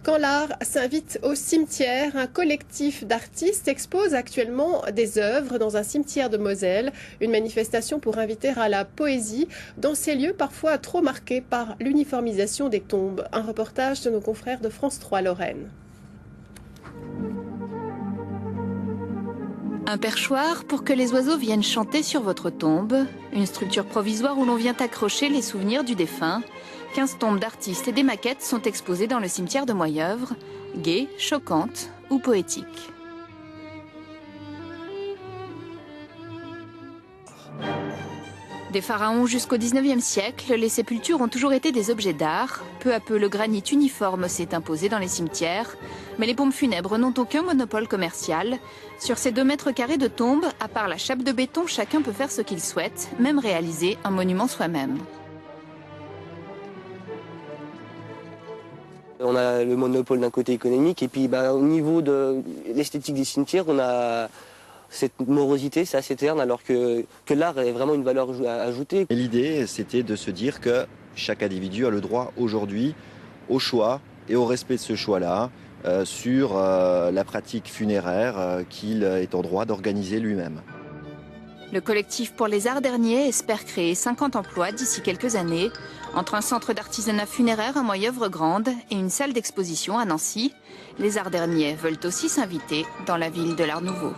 Quand l'art s'invite au cimetière, un collectif d'artistes expose actuellement des œuvres dans un cimetière de Moselle. Une manifestation pour inviter à la poésie dans ces lieux parfois trop marqués par l'uniformisation des tombes. Un reportage de nos confrères de France 3 Lorraine. Un perchoir pour que les oiseaux viennent chanter sur votre tombe. Une structure provisoire où l'on vient accrocher les souvenirs du défunt. 15 tombes d'artistes et des maquettes sont exposées dans le cimetière de Moyeuvre, gaies, choquantes ou poétiques. Des pharaons jusqu'au 19e siècle, les sépultures ont toujours été des objets d'art. Peu à peu, le granit uniforme s'est imposé dans les cimetières. Mais les pompes funèbres n'ont aucun monopole commercial. Sur ces 2 mètres carrés de tombes, à part la chape de béton, chacun peut faire ce qu'il souhaite, même réaliser un monument soi-même. On a le monopole d'un côté économique et puis au niveau de l'esthétique des cimetières, on a cette morosité, c'est assez terne, alors que l'art est vraiment une valeur ajoutée. L'idée, c'était de se dire que chaque individu a le droit aujourd'hui au choix et au respect de ce choix-là sur la pratique funéraire qu'il est en droit d'organiser lui-même. Le collectif pour les arts derniers espère créer 50 emplois d'ici quelques années, entre un centre d'artisanat funéraire à Moyeuvre-Grande et une salle d'exposition à Nancy. Les arts derniers veulent aussi s'inviter dans la ville de l'Art Nouveau.